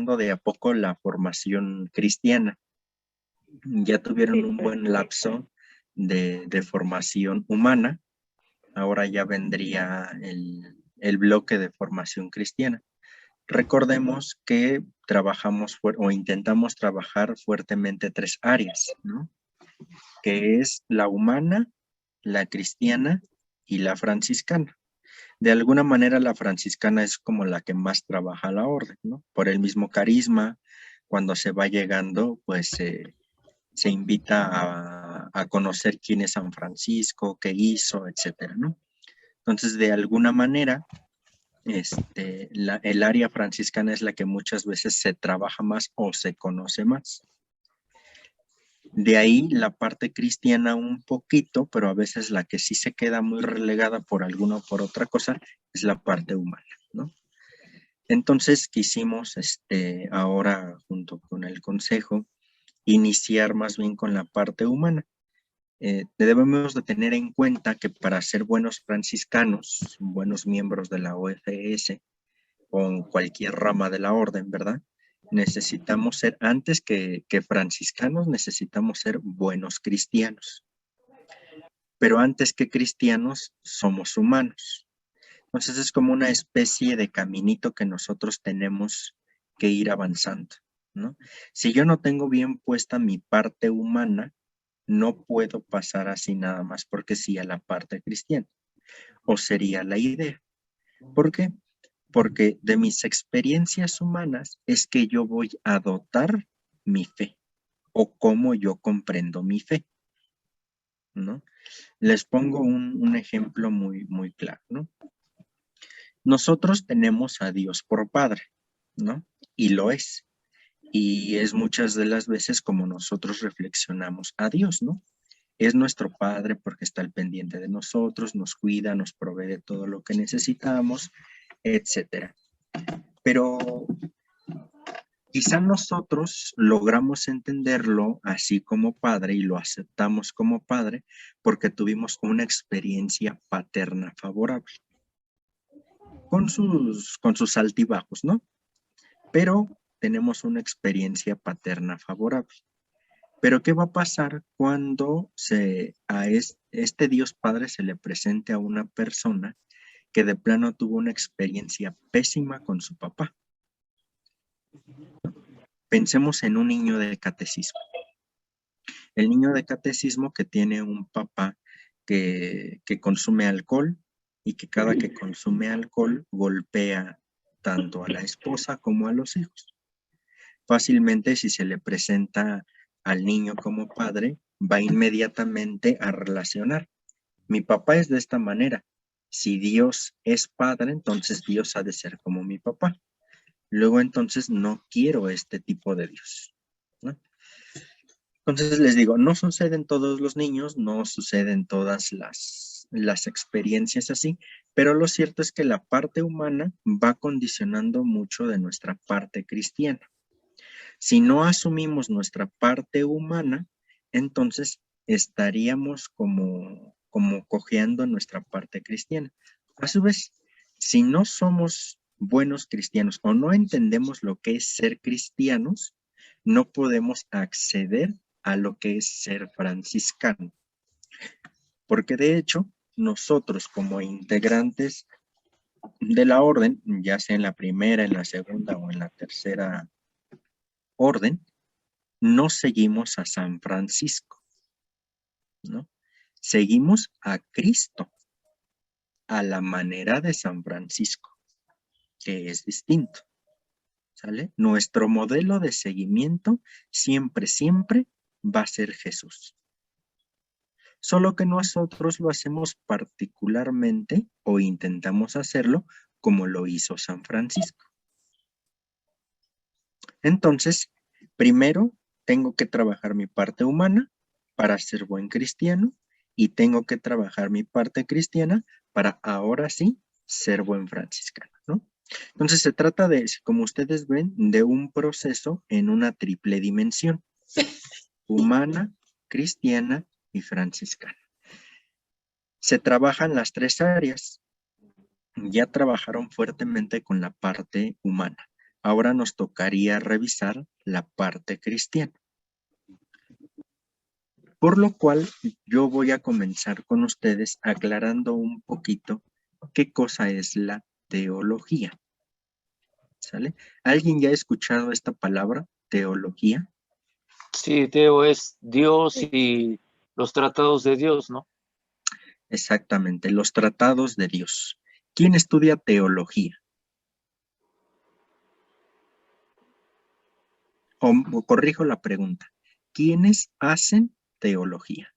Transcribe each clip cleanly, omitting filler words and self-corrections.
empezando de a poco la formación cristiana. Ya tuvieron un buen lapso de formación humana. Ahora ya vendría el bloque de formación cristiana. Recordemos que trabajamos o intentamos trabajar fuertemente tres áreas, ¿no? Que es la humana, la cristiana y la franciscana. De alguna manera la franciscana es como la que más trabaja la orden, ¿no? Por el mismo carisma, cuando se va llegando, pues se invita a conocer quién es San Francisco, qué hizo, etcétera, ¿no? Entonces, de alguna manera, el área franciscana es la que muchas veces se trabaja más o se conoce más. De ahí la parte cristiana un poquito, pero a veces la que sí se queda muy relegada por alguna o por otra cosa es la parte humana, ¿no? Entonces quisimos ahora junto con el consejo iniciar más bien con la parte humana. Debemos de tener en cuenta que para ser buenos franciscanos, buenos miembros de la OFS o en cualquier rama de la orden, ¿verdad? Necesitamos ser, antes que franciscanos, necesitamos ser buenos cristianos. Pero antes que cristianos, somos humanos. Entonces es como una especie de caminito que nosotros tenemos que ir avanzando, ¿no? Si yo no tengo bien puesta mi parte humana, no puedo pasar así nada más porque sí a la parte cristiana. O sería la idea. ¿Por qué? Porque de mis experiencias humanas es que yo voy a dotar mi fe o cómo yo comprendo mi fe, ¿no? Les pongo un ejemplo muy claro, ¿no? Nosotros tenemos a Dios por Padre, ¿no? Y lo es. Y es muchas de las veces como nosotros reflexionamos a Dios, ¿no? Es nuestro Padre porque está al pendiente de nosotros, nos cuida, nos provee de todo lo que necesitamos, etcétera. Pero quizá nosotros logramos entenderlo así como Padre y lo aceptamos como Padre porque tuvimos una experiencia paterna favorable, con sus altibajos, ¿no? Pero tenemos una experiencia paterna favorable. Pero ¿qué va a pasar cuando a este Dios Padre se le presente a una persona que de plano tuvo una experiencia pésima con su papá? Pensemos en un niño de catecismo. El niño de catecismo que tiene un papá que consume alcohol y que cada que consume alcohol golpea tanto a la esposa como a los hijos. Fácilmente, si se le presenta al niño como padre, va inmediatamente a relacionar. Mi papá es de esta manera. Si Dios es padre, entonces Dios ha de ser como mi papá. Luego, entonces, no quiero este tipo de Dios, ¿no? Entonces, les digo, no sucede en todos los niños, no sucede en todas las experiencias así, pero lo cierto es que la parte humana va condicionando mucho de nuestra parte cristiana. Si no asumimos nuestra parte humana, entonces estaríamos como cojeando nuestra parte cristiana. A su vez, si no somos buenos cristianos o no entendemos lo que es ser cristianos, no podemos acceder a lo que es ser franciscano. Porque de hecho, nosotros como integrantes de la orden, ya sea en la primera, en la segunda o en la tercera orden, no seguimos a San Francisco, ¿no? Seguimos a Cristo, a la manera de San Francisco, que es distinto, ¿sale? Nuestro modelo de seguimiento siempre va a ser Jesús. Solo que nosotros lo hacemos particularmente o intentamos hacerlo como lo hizo San Francisco. Entonces, primero tengo que trabajar mi parte humana para ser buen cristiano y tengo que trabajar mi parte cristiana para ahora sí ser buen franciscano, ¿no? Entonces se trata de, como ustedes ven, de un proceso en una triple dimensión: humana, cristiana y franciscana. Se trabajan las tres áreas. Ya trabajaron fuertemente con la parte humana. ahora nos tocaría revisar la parte cristiana. Por lo cual, yo voy a comenzar con ustedes aclarando un poquito qué cosa es la teología. ¿Sale? ¿Alguien ya ha escuchado esta palabra, teología? Sí, Teo es Dios y los tratados de Dios, ¿no? Exactamente, los tratados de Dios. ¿Quién estudia teología? O corrijo la pregunta. ¿Quiénes hacen teología?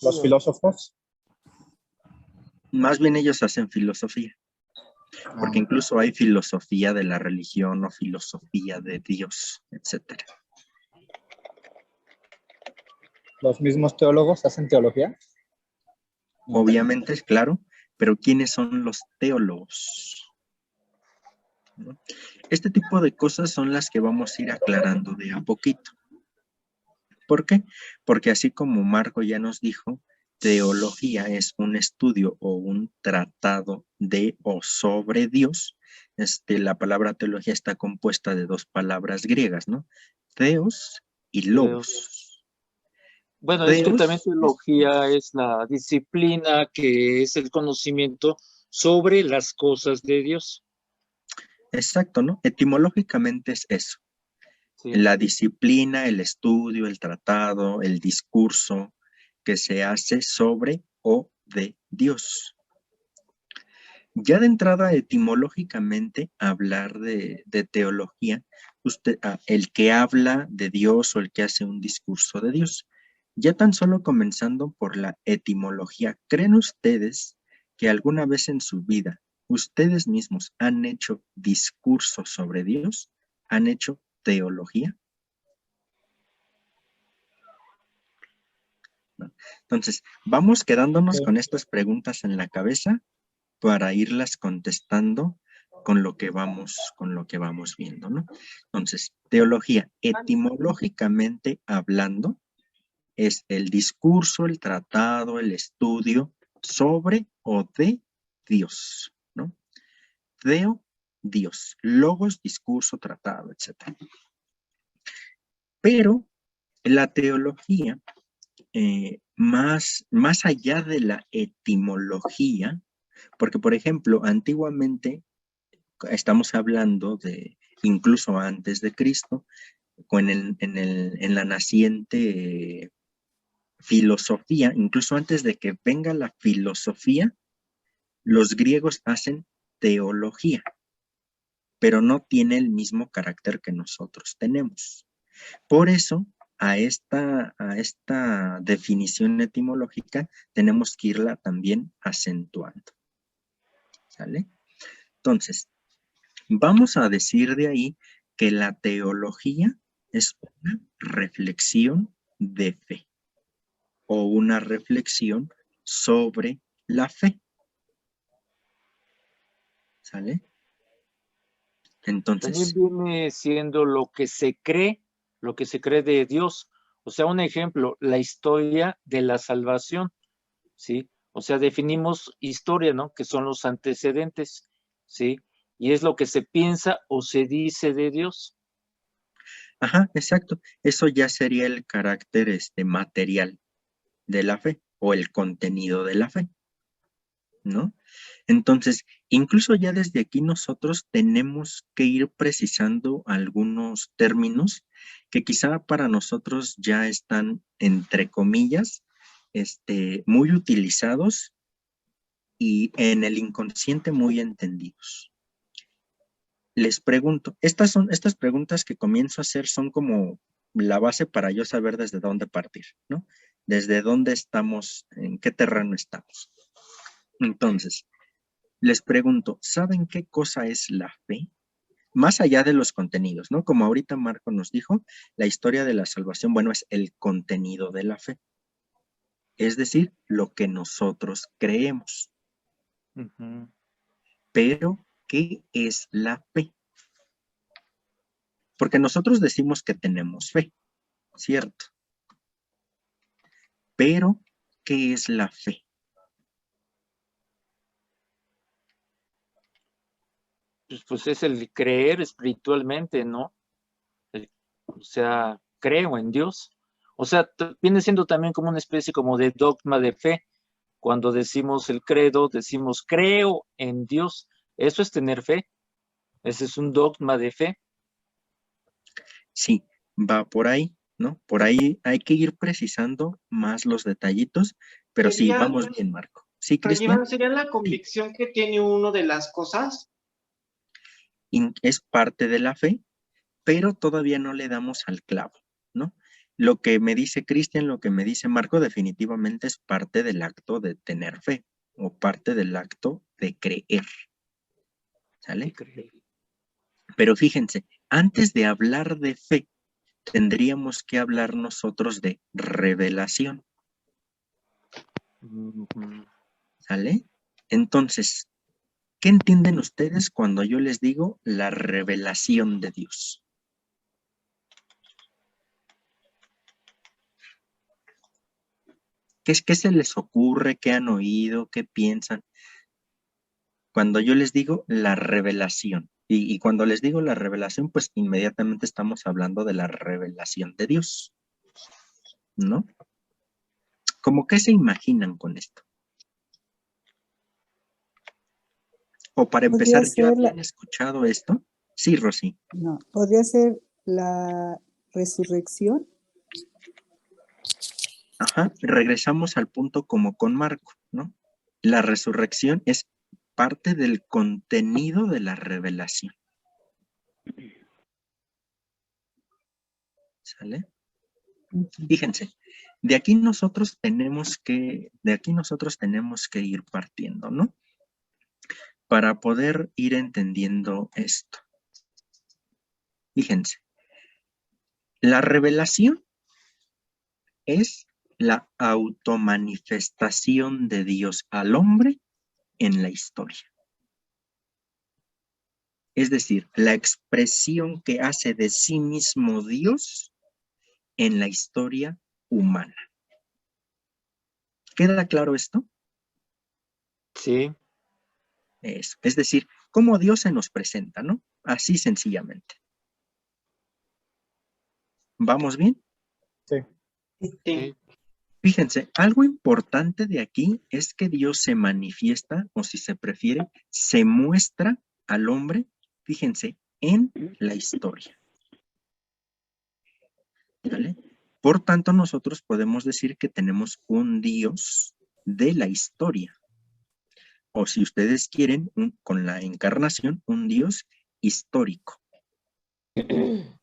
Los filósofos. Más bien ellos hacen filosofía, porque incluso hay filosofía de la religión o filosofía de Dios, etcétera. Los mismos teólogos hacen teología. Obviamente, es claro, pero ¿quiénes son los teólogos? ¿No? Este tipo de cosas son las que vamos a ir aclarando de a poquito. ¿Por qué? Porque así como Marco ya nos dijo, teología es un estudio o un tratado de o sobre Dios. La palabra teología está compuesta de dos palabras griegas, ¿no? Theos y logos. Bueno, es que Theos, también teología es la disciplina que es el conocimiento sobre las cosas de Dios. exacto, ¿no? Etimológicamente es eso. Sí. La disciplina, el estudio, el tratado, el discurso que se hace sobre o de Dios. Ya de entrada, etimológicamente, hablar de teología, el que habla de Dios o el que hace un discurso de Dios. Ya tan solo comenzando por la etimología, ¿creen ustedes que alguna vez en su vida ustedes mismos han hecho discursos sobre Dios? ¿Han hecho teología? ¿No? Entonces, vamos quedándonos con estas preguntas en la cabeza para irlas contestando con lo que vamos viendo, ¿no? Entonces, teología, etimológicamente hablando, es el discurso, el tratado, el estudio sobre o de Dios, ¿no? Deo, Dios, logos, discurso, tratado, etc. Pero la teología, más allá de la etimología, porque, por ejemplo, antiguamente estamos hablando de incluso antes de Cristo, en la naciente filosofía, incluso antes de que venga la filosofía, los griegos hacen teología, pero no tiene el mismo carácter que nosotros tenemos. Por eso, a esta definición etimológica tenemos que irla también acentuando. ¿Sale? Entonces, vamos a decir de ahí que la teología es una reflexión de fe o una reflexión sobre la fe. ¿Sale? También Entonces, viene siendo lo que se cree de Dios. O sea, un ejemplo, la historia de la salvación, ¿sí? O sea, definimos historia, ¿no? Que son los antecedentes, ¿sí? Y es lo que se piensa o se dice de Dios. ajá, exacto. Eso ya sería el carácter material de la fe o el contenido de la fe, ¿no? Entonces, incluso ya desde aquí nosotros tenemos que ir precisando algunos términos que quizá para nosotros ya están, entre comillas, muy utilizados y en el inconsciente muy entendidos. Les pregunto, estas preguntas que comienzo a hacer son como la base para yo saber desde dónde partir, ¿no? Desde dónde estamos, en qué terreno estamos. Entonces, les pregunto, ¿saben qué cosa es la fe? Más allá de los contenidos, ¿no? Como ahorita Marco nos dijo, la historia de la salvación, bueno, es el contenido de la fe. Es decir, lo que nosotros creemos. Uh-huh. Pero, ¿qué es la fe? Porque nosotros decimos que tenemos fe, ¿cierto? Pero, ¿qué es la fe? Pues es el creer espiritualmente, ¿no? O sea, creo en Dios. O sea, viene siendo también como una especie como de dogma de fe. Cuando decimos el credo, decimos creo en Dios. Eso es tener fe. Ese es un dogma de fe. Sí, va por ahí, ¿no? Por ahí hay que ir precisando más los detallitos, pero sí, Sería, vamos bien, Marco. ¿Sí, Fray Cristian? Iván, sería la Sí, convicción que tiene uno de las cosas. es parte de la fe, pero todavía no le damos al clavo, ¿no? Lo que me dice Cristian, lo que me dice Marco, definitivamente es parte del acto de tener fe o parte del acto de creer, De ¿sale? creer. Pero fíjense, antes de hablar de fe, tendríamos que hablar nosotros de revelación, Ujú. ¿sale? Entonces, ¿qué entienden ustedes cuando yo les digo la revelación de Dios? ¿Qué se les ocurre? ¿Qué han oído? ¿Qué piensan? Cuando yo les digo la revelación, y cuando les digo la revelación, pues inmediatamente estamos hablando de la revelación de Dios, ¿no? ¿Cómo qué se imaginan con esto? O para Podría empezar, ¿ya ser habían escuchado esto? Sí, Rosy. no, podría ser la resurrección. Ajá, regresamos al punto como con Marco, ¿no? La resurrección es parte del contenido de la revelación. ¿Sale? Fíjense, de aquí nosotros tenemos que ir partiendo, ¿no? Para poder ir entendiendo esto. Fíjense, la revelación es la automanifestación de Dios al hombre en la historia. Es decir, la expresión que hace de sí mismo Dios en la historia humana. ¿Queda claro esto? Sí. Eso. Es decir, cómo Dios se nos presenta, ¿no? Así sencillamente. ¿Vamos bien? Sí. Sí. Fíjense, algo importante de aquí es que Dios se manifiesta, o si se prefiere, se muestra al hombre, fíjense, en la historia. ¿Vale? Por tanto, nosotros podemos decir que tenemos un Dios de la historia. O si ustedes quieren, con la encarnación, un Dios histórico. ¿Vale?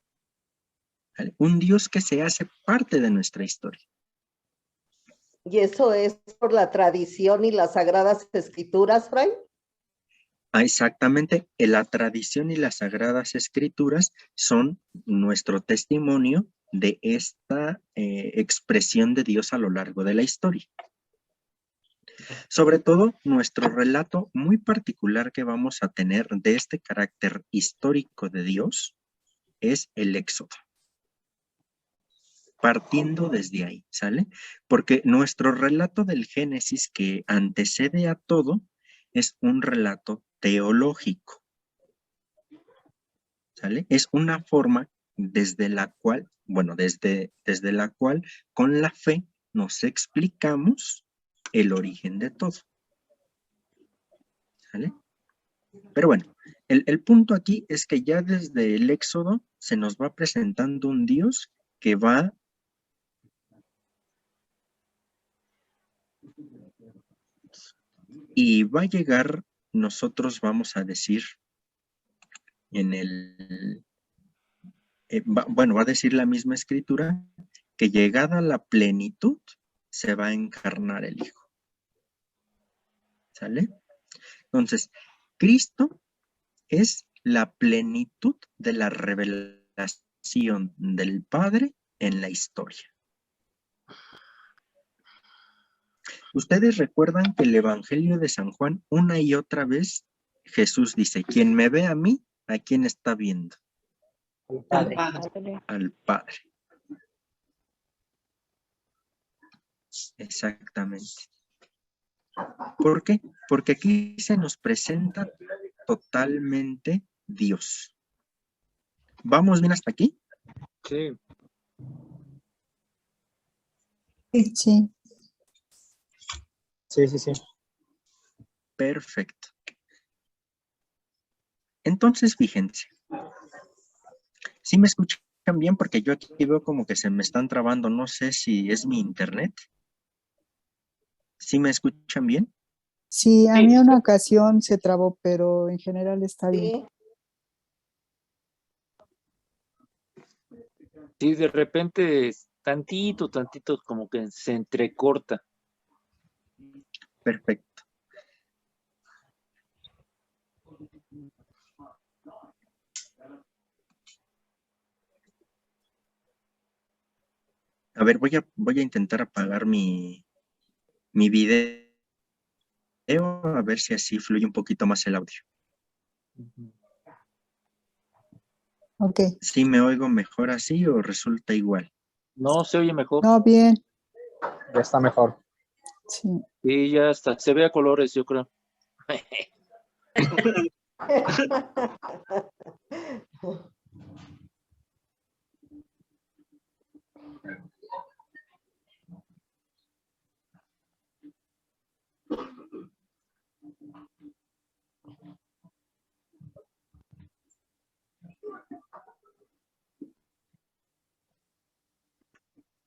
Un Dios que se hace parte de nuestra historia. ¿Y eso es por la tradición y las sagradas escrituras, Fray? Exactamente, la tradición y las sagradas escrituras son nuestro testimonio de esta expresión de Dios a lo largo de la historia. Sobre todo, nuestro relato muy particular que vamos a tener de este carácter histórico de Dios es el Éxodo. Partiendo desde ahí, ¿sale? Porque nuestro relato del Génesis que antecede a todo es un relato teológico, ¿sale? Es una forma desde la cual, bueno, desde la cual con la fe nos explicamos el origen de todo, ¿sale? Pero bueno, el punto aquí es que ya desde el Éxodo se nos va presentando un Dios que va y va a llegar, nosotros vamos a decir, en el, bueno, va a decir la misma escritura, que llegada la plenitud, se va a encarnar el Hijo. ¿Sale? Entonces, Cristo es la plenitud de la revelación del Padre en la historia. Ustedes recuerdan que el Evangelio de San Juan, una y otra vez, Jesús dice, quien me ve a mí, ¿a quién está viendo? Padre. Al Padre. Exactamente. ¿Por qué? Porque aquí se nos presenta totalmente Dios. ¿Vamos bien hasta aquí? Sí. Sí. Sí, sí, sí. Perfecto. Entonces, fíjense. ¿Sí me escuchan bien? Porque yo aquí veo como que se me están trabando. No sé si es mi internet. ¿Sí me escuchan bien? Sí, a Sí, mí una ocasión se trabó, pero en general está bien. Sí, sí, de repente tantito como que se entrecorta. Perfecto. A ver, voy a intentar apagar mi video, a ver si así fluye un poquito más el audio. Ok. ¿Sí me oigo mejor así o resulta igual? No, se oye mejor. No, bien. Ya está mejor. Sí. Sí, ya está. Se ve a colores, yo creo.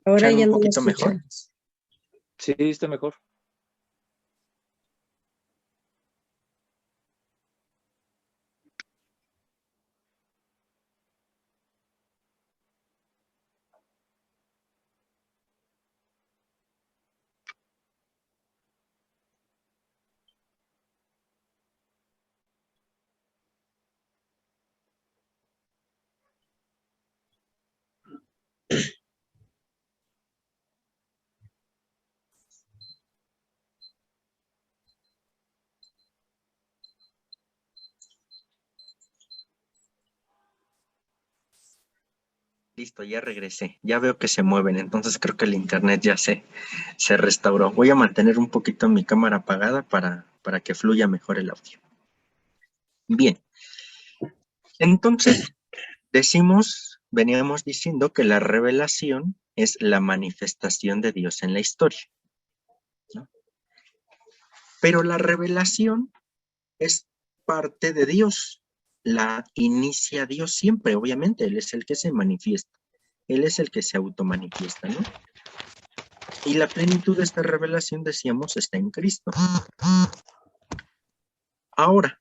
Ahora ¿Escuchan ya un no me poquito mejor? escuchan. Sí, está mejor. Listo, ya regresé. Ya veo que se mueven, entonces creo que el internet ya se restauró. Voy a mantener un poquito mi cámara apagada para que fluya mejor el audio. Bien, entonces veníamos diciendo que la revelación es la manifestación de Dios en la historia, ¿no? Pero la revelación es parte de Dios. La inicia Dios siempre, obviamente. Él es el que se manifiesta. Él es el que se automanifiesta, ¿no? Y la plenitud de esta revelación, decíamos, está en Cristo. Ahora,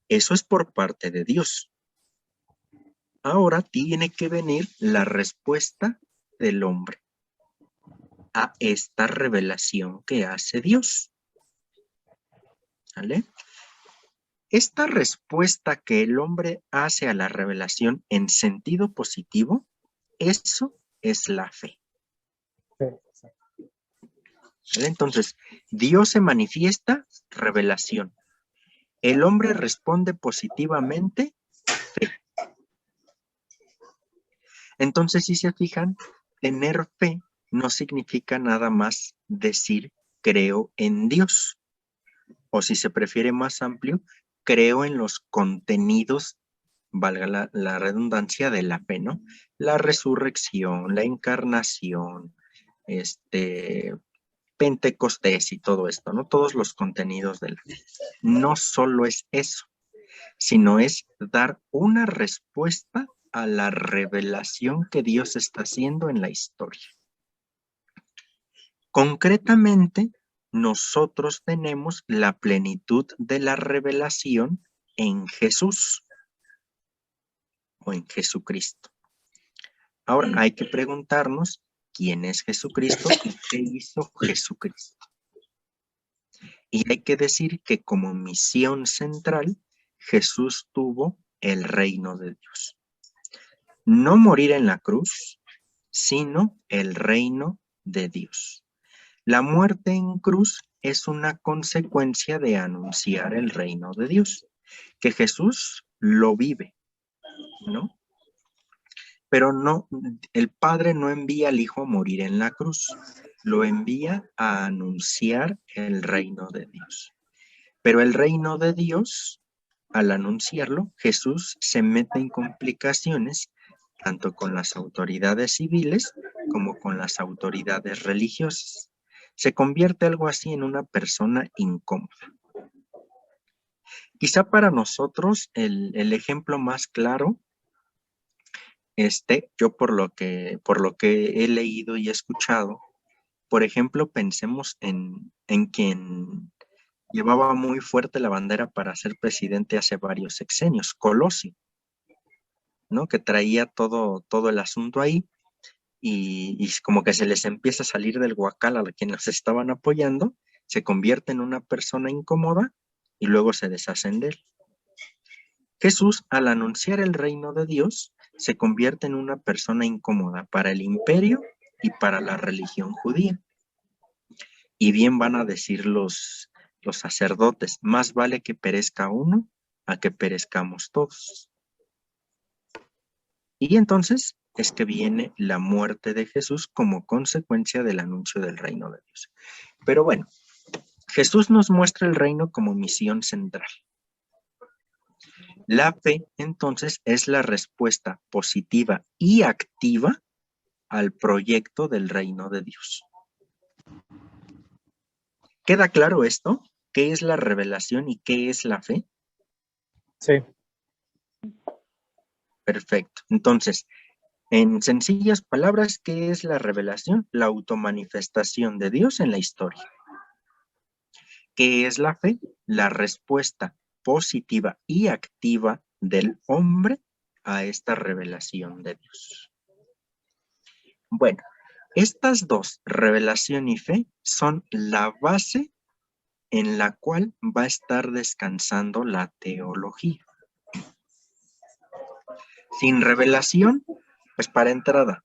eso es por parte de Dios. Ahora tiene que venir la respuesta del hombre a esta revelación que hace Dios. ¿Vale? Esta respuesta que el hombre hace a la revelación en sentido positivo, eso es la fe. Sí, ¿Vale? Entonces, Dios se manifiesta, revelación. El hombre responde positivamente, fe. Entonces, si se fijan, tener fe no significa nada más decir creo en Dios. O si se prefiere más amplio, creo en los contenidos, valga la redundancia, de la fe, ¿no? La resurrección, la encarnación, Pentecostés y todo esto, ¿no? Todos los contenidos de la fe. No solo es eso, sino es dar una respuesta a la revelación que Dios está haciendo en la historia. Concretamente, nosotros tenemos la plenitud de la revelación en Jesús o en Jesucristo. Ahora hay que preguntarnos quién es Jesucristo y qué hizo Jesucristo. Y hay que decir que como misión central, Jesús tuvo el reino de Dios. No morir en la cruz, sino el reino de Dios. La muerte en cruz es una consecuencia de anunciar el reino de Dios, que Jesús lo vive, ¿no? Pero no, el Padre no envía al Hijo a morir en la cruz, lo envía a anunciar el reino de Dios. Pero el reino de Dios al anunciarlo, Jesús se mete en complicaciones tanto con las autoridades civiles como con las autoridades religiosas. Se convierte algo así en una persona incómoda. Quizá para nosotros el ejemplo más claro, yo por lo que he leído y escuchado, por ejemplo, pensemos en quien llevaba muy fuerte la bandera para ser presidente hace varios sexenios, Colosio, ¿no? Que traía todo el asunto ahí y como que se les empieza a salir del guacal a quienes los estaban apoyando, se convierte en una persona incómoda y luego se deshacen de él. Jesús, al anunciar el reino de Dios, se convierte en una persona incómoda para el imperio y para la religión judía. Y bien van a decir los sacerdotes, más vale que perezca uno a que perezcamos todos. Y entonces es que viene la muerte de Jesús como consecuencia del anuncio del reino de Dios. Pero bueno, Jesús nos muestra el reino como misión central. La fe, entonces, es la respuesta positiva y activa al proyecto del reino de Dios. ¿Queda claro esto? ¿Qué es la revelación y qué es la fe? Sí. Perfecto. Entonces, en sencillas palabras, ¿qué es la revelación? La automanifestación de Dios en la historia. ¿Qué es la fe? La respuesta positiva y activa del hombre a esta revelación de Dios. Bueno, estas dos, revelación y fe, son la base en la cual va a estar descansando la teología. Sin revelación, pues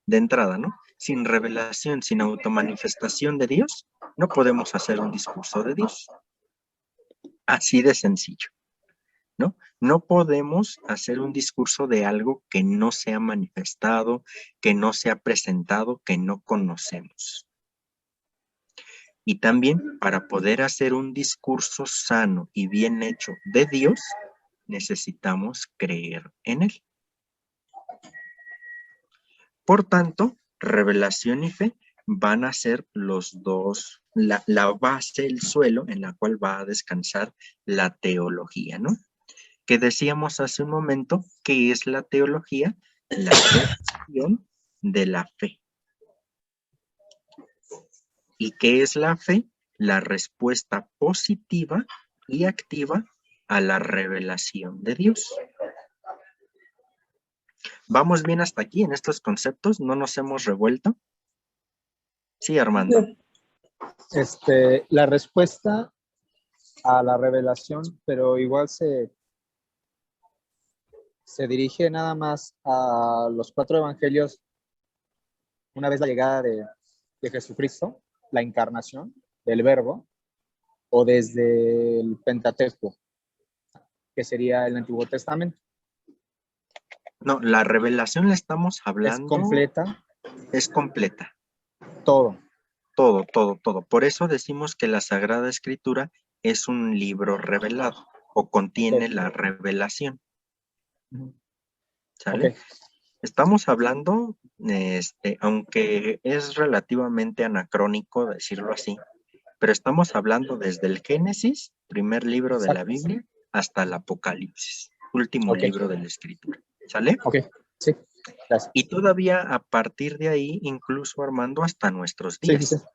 de entrada, ¿no? Sin revelación, sin automanifestación de Dios, no podemos hacer un discurso de Dios. Así de sencillo, ¿no? No podemos hacer un discurso de algo que no se ha manifestado, que no se ha presentado, que no conocemos. Y también para poder hacer un discurso sano y bien hecho de Dios, necesitamos creer en Él. Por tanto, revelación y fe van a ser los dos, la base, el suelo en la cual va a descansar la teología, ¿no? Que decíamos hace un momento, ¿qué es la teología? La cuestión de la fe. ¿Y qué es la fe? La respuesta positiva y activa a la revelación de Dios. ¿Vamos bien hasta aquí en estos conceptos? ¿No nos hemos revuelto? Sí, Armando. La respuesta a la revelación, pero igual se dirige nada más a los 4 evangelios una vez la llegada de Jesucristo, la encarnación del Verbo, o desde el Pentateuco, que sería el Antiguo Testamento. No, la revelación la estamos hablando. ¿Es completa? Es completa. Todo. Todo. Por eso decimos que la Sagrada Escritura es un libro revelado o contiene la revelación. ¿Sale? Okay. Estamos hablando, aunque es relativamente anacrónico decirlo así, pero estamos hablando desde el Génesis, primer libro de la Biblia, hasta el Apocalipsis, último libro de la Escritura. ¿Sale? Ok, sí. Gracias. Y todavía a partir de ahí, incluso Armando, hasta nuestros días.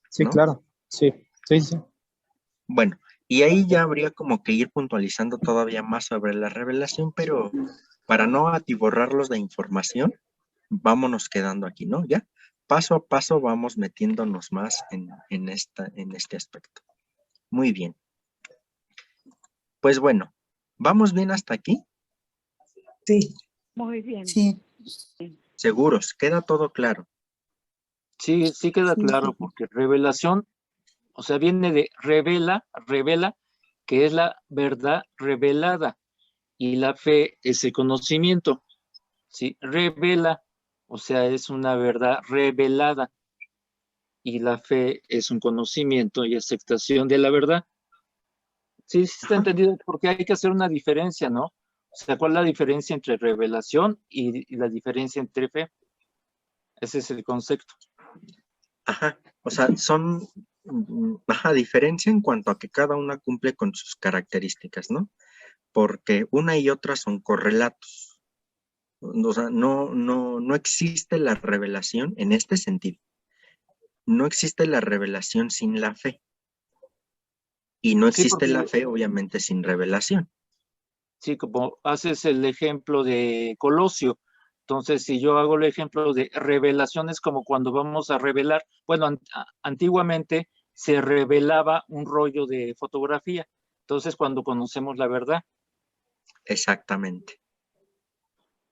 Sí, ¿no? Claro. Sí. Bueno, y ahí ya habría como que ir puntualizando todavía más sobre la revelación, pero para no atiborrarlos de información, vámonos quedando aquí, ¿no? Ya, paso a paso vamos metiéndonos más en este aspecto. Muy bien. Pues bueno, ¿vamos bien hasta aquí? Sí. Muy bien. Sí. ¿Seguros? ¿Queda todo claro? Sí, sí queda claro, porque revelación, o sea, viene de revela, que es la verdad revelada, y la fe es el conocimiento, ¿sí? Revela, o sea, es una verdad revelada, y la fe es un conocimiento y aceptación de la verdad. Sí, sí está entendido, porque hay que hacer una diferencia, ¿no? O sea, ¿cuál es la diferencia entre revelación y la diferencia entre fe? Ese es el concepto. Ajá, o sea, son, diferencia en cuanto a que cada una cumple con sus características, ¿no? Porque una y otra son correlatos. O sea, no existe la revelación en este sentido. No existe la revelación sin la fe. Y no Sí, existe porque la fe, obviamente, sin revelación. sí, como haces el ejemplo de Colosio. Entonces, si yo hago el ejemplo de revelaciones, como cuando vamos a revelar, bueno, antiguamente se revelaba un rollo de fotografía. Entonces, cuando conocemos la verdad, Exactamente,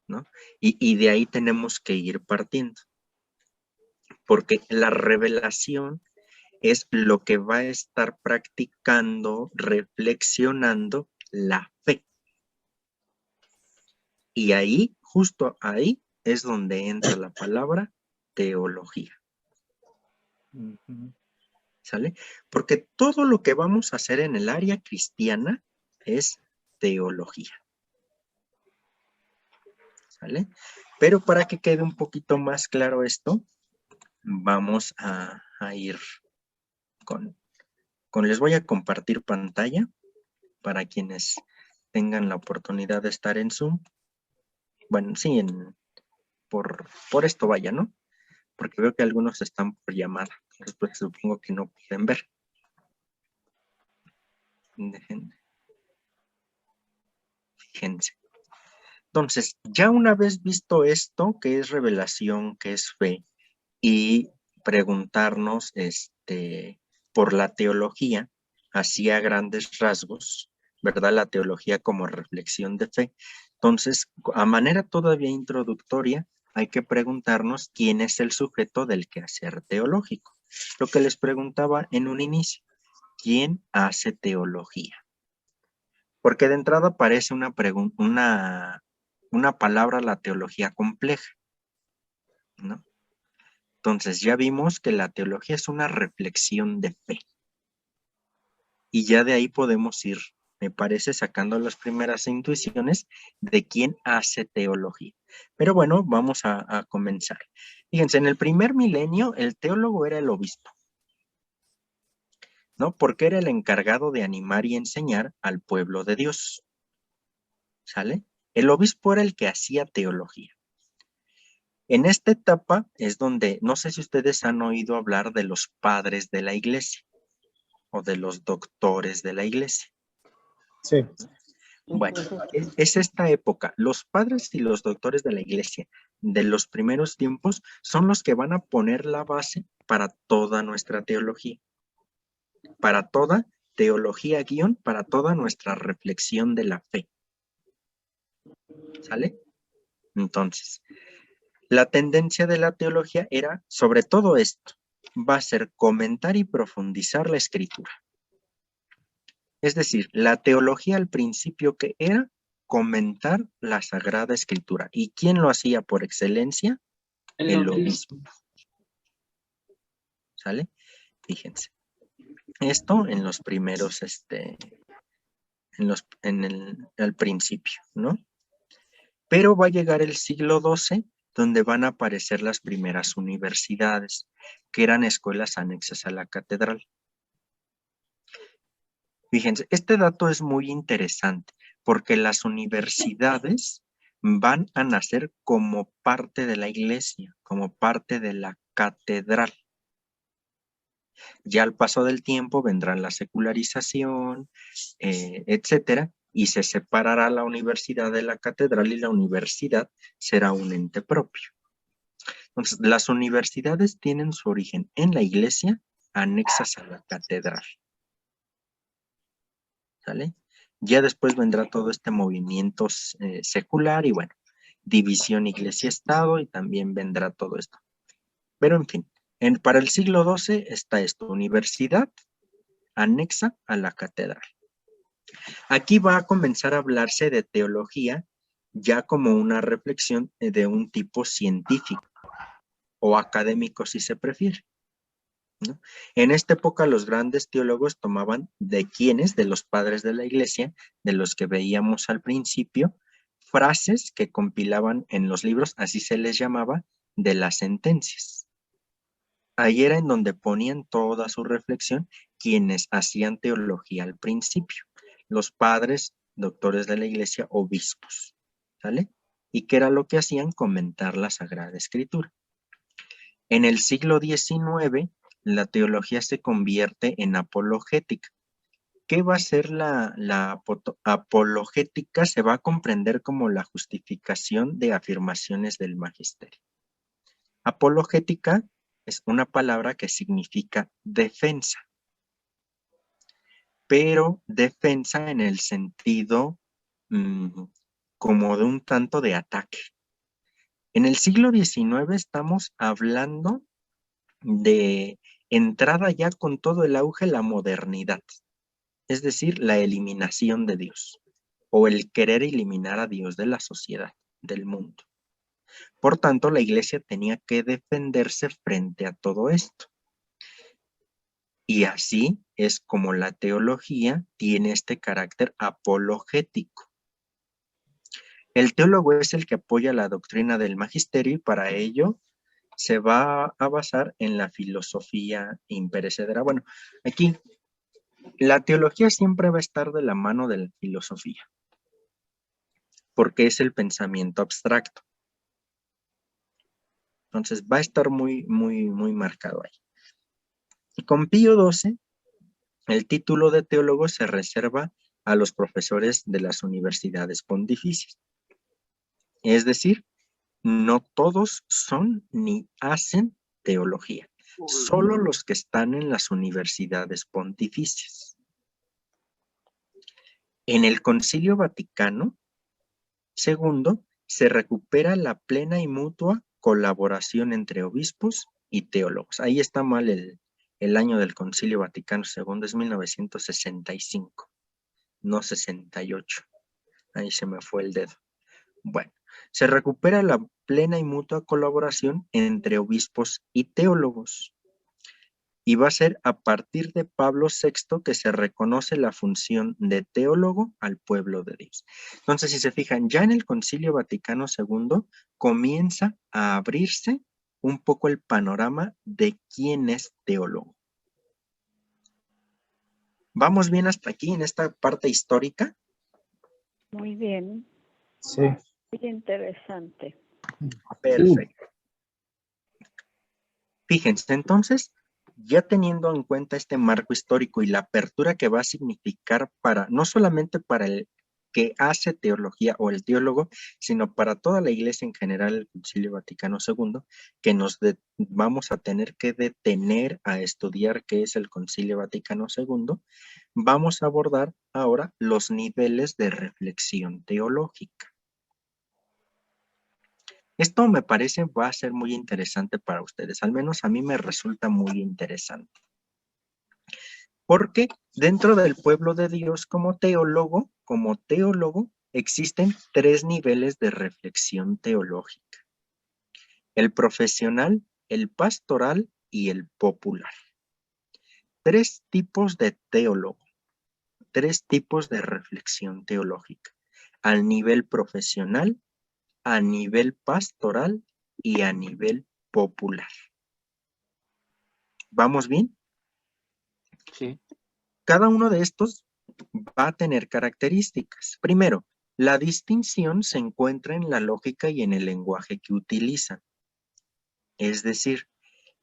¿no? Y de ahí tenemos que ir partiendo. Porque la revelación es lo que va a estar practicando, reflexionando la fe. Y ahí, justo ahí, es donde entra la palabra teología. ¿Sale? Porque todo lo que vamos a hacer en el área cristiana es teología. ¿Sale? Pero para que quede un poquito más claro esto, vamos a ir les voy a compartir pantalla para quienes tengan la oportunidad de estar en Zoom. Bueno, sí, por esto vaya, ¿no? Porque veo que algunos están por llamar. Después supongo que no pueden ver. Fíjense. Entonces, ya una vez visto esto, que es revelación, que es fe, y preguntarnos por la teología, así a grandes rasgos, ¿verdad? La teología como reflexión de fe. Entonces, a manera todavía introductoria, hay que preguntarnos quién es el sujeto del quehacer teológico. Lo que les preguntaba en un inicio, ¿quién hace teología? Porque de entrada parece una palabra, la teología compleja, ¿no? Entonces ya vimos que la teología es una reflexión de fe. Y ya de ahí podemos ir, me parece, sacando las primeras intuiciones de quién hace teología. Pero bueno, vamos a comenzar. Fíjense, en el primer milenio el teólogo era el obispo, ¿no? Porque era el encargado de animar y enseñar al pueblo de Dios. ¿Sale? El obispo era el que hacía teología. En esta etapa es donde, no sé si ustedes han oído hablar de los padres de la iglesia o de los doctores de la iglesia. Sí. Bueno, es esta época. Los padres y los doctores de la iglesia de los primeros tiempos son los que van a poner la base para toda nuestra teología. Para toda teología guión, para toda nuestra reflexión de la fe. ¿Sale? Entonces, la tendencia de la teología era, sobre todo esto, va a ser comentar y profundizar la escritura. Es decir, la teología al principio que era comentar la Sagrada Escritura. ¿Y quién lo hacía por excelencia? El obispo. ¿Sale? Fíjense. Esto en los primeros, al principio, ¿no? Pero va a llegar el siglo XII, donde van a aparecer las primeras universidades, que eran escuelas anexas a la catedral. Fíjense, este dato es muy interesante, porque las universidades van a nacer como parte de la iglesia, como parte de la catedral. Ya al paso del tiempo vendrá la secularización, etcétera, y se separará la universidad de la catedral y la universidad será un ente propio. Entonces, las universidades tienen su origen en la iglesia, anexas a la catedral. ¿Sale? Ya después vendrá todo este movimiento secular y bueno, división iglesia-estado y también vendrá todo esto. Pero en fin, para el siglo XII está esto, universidad anexa a la catedral. Aquí va a comenzar a hablarse de teología ya como una reflexión de un tipo científico o académico si se prefiere. ¿no? En esta época los grandes teólogos tomaban de los padres de la iglesia, de los que veíamos al principio, frases que compilaban en los libros, así se les llamaba, de las sentencias. Ahí era en donde ponían toda su reflexión quienes hacían teología al principio, los padres, doctores de la iglesia, obispos, ¿sale? ¿Y qué era lo que hacían? Comentar la Sagrada Escritura. En el siglo XIX, la teología se convierte en apologética. ¿Qué va a ser la apologética? Se va a comprender como la justificación de afirmaciones del magisterio. Apologética es una palabra que significa defensa, pero defensa en el sentido como de un tanto de ataque. En el siglo XIX estamos hablando de entrada ya con todo el auge la modernidad, es decir, la eliminación de Dios o el querer eliminar a Dios de la sociedad, del mundo. Por tanto, la iglesia tenía que defenderse frente a todo esto. Y así es como la teología tiene este carácter apologético. El teólogo es el que apoya la doctrina del magisterio y para ello se va a basar en la filosofía imperecedera. Bueno, aquí la teología siempre va a estar de la mano de la filosofía, porque es el pensamiento abstracto. Entonces va a estar muy marcado ahí. Y con Pío XII, el título de teólogo se reserva a los profesores de las universidades pontificias. Es decir, no todos son ni hacen teología, solo los que están en las universidades pontificias. En el Concilio Vaticano II se recupera la plena y mutua colaboración entre obispos y teólogos. Ahí está mal el año del Concilio Vaticano II, es 1965, no 68. Ahí se me fue el dedo. Bueno, se recupera la plena y mutua colaboración entre obispos y teólogos. Y va a ser a partir de Pablo VI que se reconoce la función de teólogo al pueblo de Dios. Entonces, si se fijan, ya en el Concilio Vaticano II comienza a abrirse un poco el panorama de quién es teólogo. ¿Vamos bien hasta aquí en esta parte histórica? Muy bien, Sí. muy interesante. Perfecto. Fíjense, entonces, ya teniendo en cuenta este marco histórico y la apertura que va a significar para, no solamente para el que hace teología o el teólogo, sino para toda la iglesia en general, el Concilio Vaticano II, que nos vamos a tener que detener a estudiar qué es el Concilio Vaticano II, vamos a abordar ahora los niveles de reflexión teológica. Esto me parece va a ser muy interesante para ustedes, al menos a mí me resulta muy interesante. Porque dentro del pueblo de Dios como teólogo, existen 3 niveles de reflexión teológica. El profesional, el pastoral y el popular. 3 tipos de teólogo, 3 tipos de reflexión teológica. Al nivel profesional, a nivel pastoral y a nivel popular. ¿Vamos bien? Sí. Cada uno de estos va a tener características. Primero, la distinción se encuentra en la lógica y en el lenguaje que utilizan. Es decir,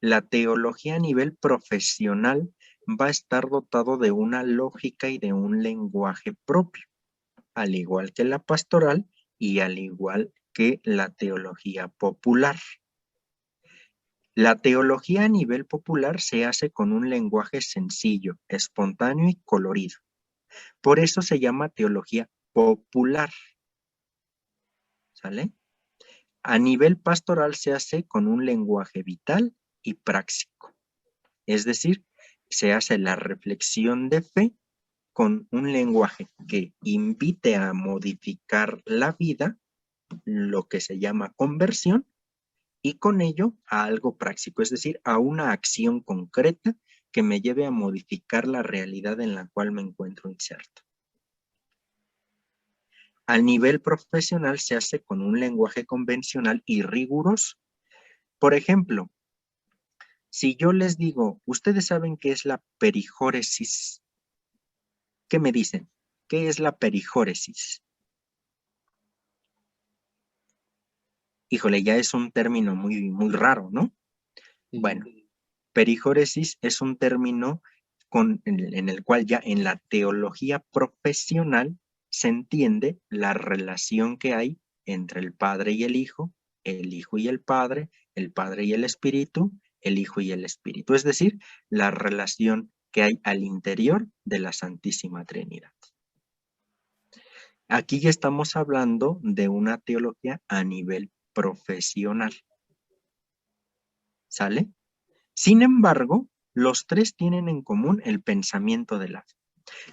la teología a nivel profesional va a estar dotado de una lógica y de un lenguaje propio, al igual que la pastoral y al igual que la teología popular. La teología a nivel popular se hace con un lenguaje sencillo, espontáneo y colorido. Por eso se llama teología popular. ¿Sale? A nivel pastoral se hace con un lenguaje vital y práctico. Es decir, se hace la reflexión de fe con un lenguaje que invite a modificar la vida, lo que se llama conversión, y con ello a algo práctico, es decir, a una acción concreta que me lleve a modificar la realidad en la cual me encuentro inserto. Al nivel profesional se hace con un lenguaje convencional y riguroso. Por ejemplo, si yo les digo, ¿ustedes saben qué es la perijóresis? ¿Qué me dicen? ¿Qué es la perijóresis? Híjole, ya es un término muy, muy raro, ¿no? Bueno, perijóresis es un término en el cual ya en la teología profesional se entiende la relación que hay entre el Padre y el Hijo y el Padre y el Espíritu, el Hijo y el Espíritu. Es decir, la relación que hay al interior de la Santísima Trinidad. Aquí ya estamos hablando de una teología a nivel profesional. ¿Sale? Sin embargo, los tres tienen en común el pensamiento de la fe.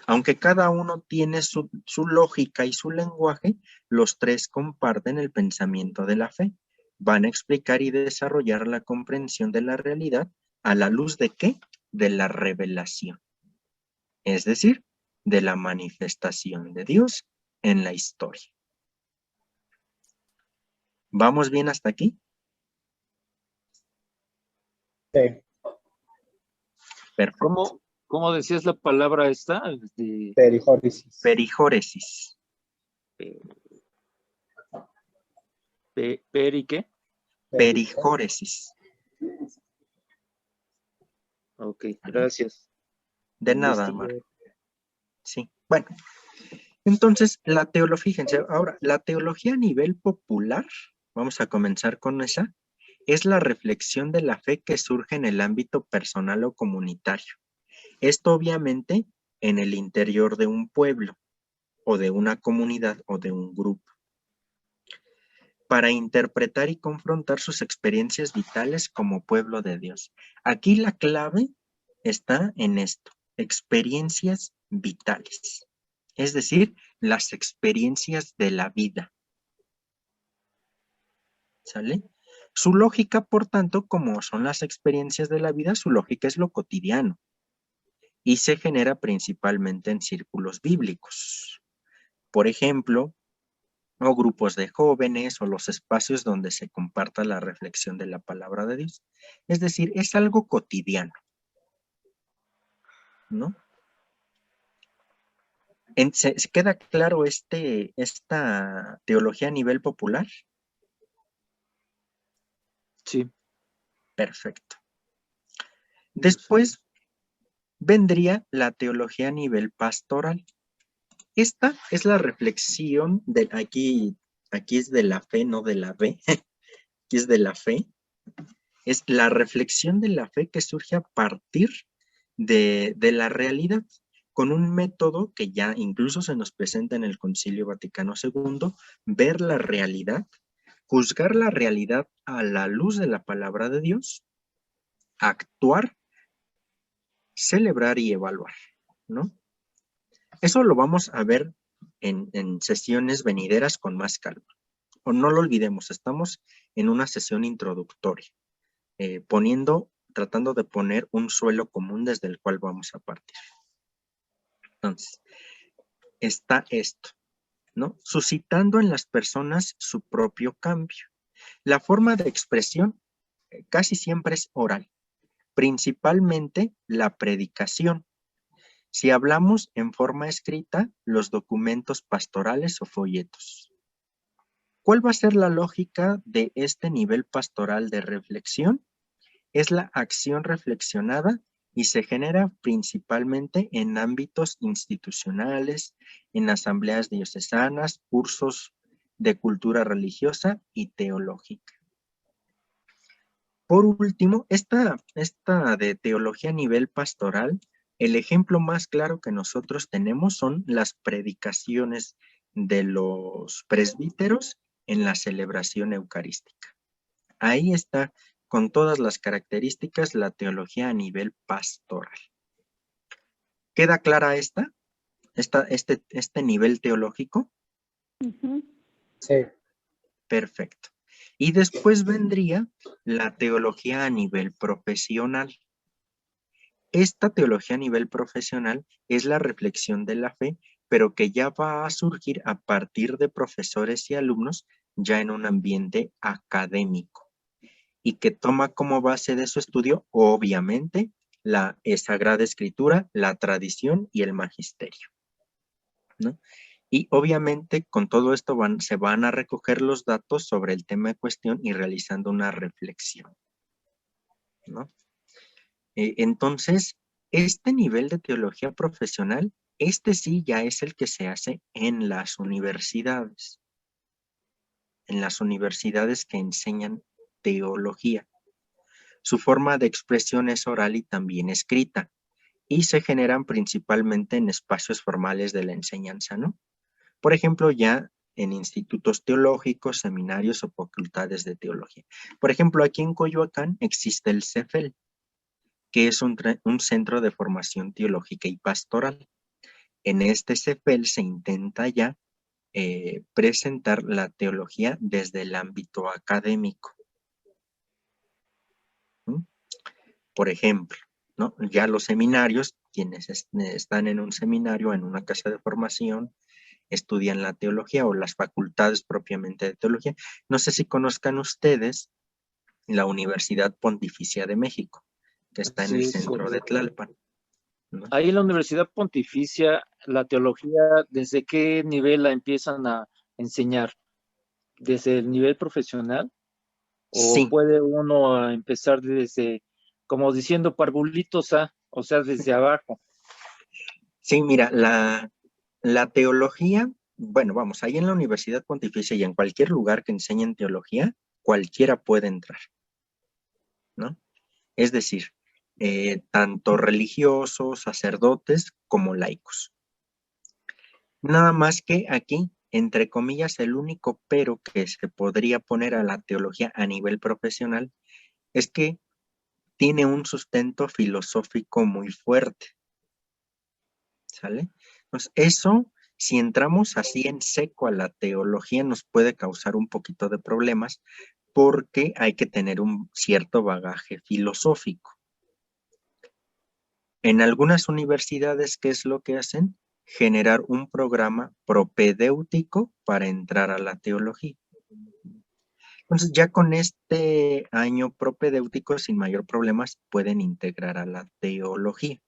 Aunque cada uno tiene su lógica y su lenguaje, los tres comparten el pensamiento de la fe. Van a explicar y desarrollar la comprensión de la realidad a la luz de ¿qué? De la revelación. Es decir, de la manifestación de Dios en la historia. ¿Vamos bien hasta aquí? Sí. Perfecto. ¿Cómo decías la palabra esta? Perijóresis. Perijóresis. ¿Peri qué? Perijóresis. Ok, gracias. De nada, Marco. Sí, bueno. Entonces, fíjense, ahora, la teología a nivel popular, vamos a comenzar con esa, es la reflexión de la fe que surge en el ámbito personal o comunitario. Esto obviamente en el interior de un pueblo, o de una comunidad, o de un grupo, para interpretar y confrontar sus experiencias vitales como pueblo de Dios. Aquí la clave está en esto, experiencias vitales, es decir, las experiencias de la vida. ¿Sale? Su lógica, por tanto, como son las experiencias de la vida, su lógica es lo cotidiano y se genera principalmente en círculos bíblicos. Por ejemplo, o grupos de jóvenes o los espacios donde se comparta la reflexión de la palabra de Dios. Es decir, es algo cotidiano, ¿no? ¿Se queda claro esta teología a nivel popular? Sí. Perfecto. Después vendría la teología a nivel pastoral. Esta es la reflexión de aquí es de la fe, no de la B. Aquí es de la fe. Es la reflexión de la fe que surge a partir de la realidad, con un método que ya incluso se nos presenta en el Concilio Vaticano II, ver la realidad, juzgar la realidad a la luz de la palabra de Dios, actuar, celebrar y evaluar, ¿no? Eso lo vamos a ver en sesiones venideras con más calma. O no lo olvidemos, estamos en una sesión introductoria, tratando de poner un suelo común desde el cual vamos a partir. Entonces, está esto, ¿no? Suscitando en las personas su propio cambio. La forma de expresión casi siempre es oral, principalmente la predicación. Si hablamos en forma escrita, los documentos pastorales o folletos. ¿Cuál va a ser la lógica de este nivel pastoral de reflexión? Es la acción reflexionada y se genera principalmente en ámbitos institucionales, en asambleas diocesanas, cursos de cultura religiosa y teológica. Por último, esta de teología a nivel pastoral, el ejemplo más claro que nosotros tenemos son las predicaciones de los presbíteros en la celebración eucarística. Ahí está, con todas las características, la teología a nivel pastoral. ¿Queda clara este nivel teológico? Ujú. Sí. Perfecto. Y después vendría la teología a nivel profesional. Esta teología a nivel profesional es la reflexión de la fe, pero que ya va a surgir a partir de profesores y alumnos ya en un ambiente académico y que toma como base de su estudio, obviamente, la Sagrada Escritura, la tradición y el magisterio, ¿no? Y obviamente con todo esto se van a recoger los datos sobre el tema en cuestión y realizando una reflexión, ¿no? Entonces, este nivel de teología profesional, este sí ya es el que se hace en las universidades que enseñan teología. Su forma de expresión es oral y también escrita, y se generan principalmente en espacios formales de la enseñanza, ¿no? Por ejemplo, ya en institutos teológicos, seminarios o facultades de teología. Por ejemplo, aquí en Coyoacán existe el CEFEL, que es un centro de formación teológica y pastoral. En este CEFEL se intenta ya presentar la teología desde el ámbito académico. ¿Mm? Por ejemplo, ¿no? Ya los seminarios, quienes están en un seminario, en una casa de formación, estudian la teología o las facultades propiamente de teología. No sé si conozcan ustedes la Universidad Pontificia de México, que está en el Sí, centro de Tlalpan, ¿no? ahí en la Universidad Pontificia, la teología, ¿desde qué nivel la empiezan a enseñar? ¿Desde el nivel profesional? ¿O Sí, puede uno empezar desde, como diciendo parvulitos A, o sea, desde abajo? sí, mira, la teología, bueno, vamos, ahí en la Universidad Pontificia y en cualquier lugar que enseñen teología, cualquiera puede entrar, ¿no? Es decir, tanto religiosos, sacerdotes, como laicos. Nada más que aquí, entre comillas, el único pero que se podría poner a la teología a nivel profesional es que tiene un sustento filosófico muy fuerte, ¿sale? Entonces, eso, si entramos así en seco a la teología, nos puede causar un poquito de problemas porque hay que tener un cierto bagaje filosófico. En algunas universidades, ¿qué es lo que hacen? Generar un programa propedéutico para entrar a la teología. Entonces, ya con este año propedéutico, sin mayor problema, se pueden integrar a la teología,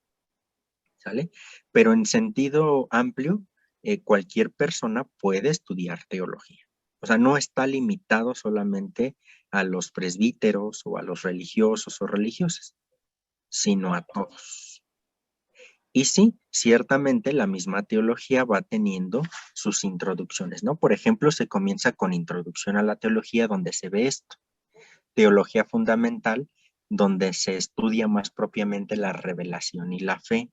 ¿sale? Pero en sentido amplio, cualquier persona puede estudiar teología. O sea, no está limitado solamente a los presbíteros o a los religiosos o religiosas, sino a todos. Y sí, ciertamente la misma teología va teniendo sus introducciones, ¿no? Por ejemplo, se comienza con introducción a la teología donde se ve esto. Teología fundamental, donde se estudia más propiamente la revelación y la fe.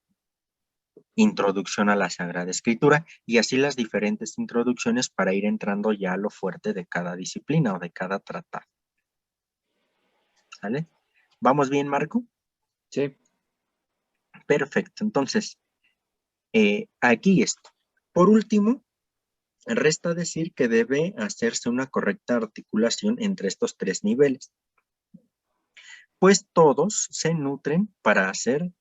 Introducción a la Sagrada Escritura y así las diferentes introducciones para ir entrando ya a lo fuerte de cada disciplina o de cada tratado. ¿Sale? ¿Vamos bien, Marco? Sí. Perfecto. Entonces, aquí esto. Por último, resta decir que debe hacerse una correcta articulación entre estos tres niveles, pues todos se nutren para hacer,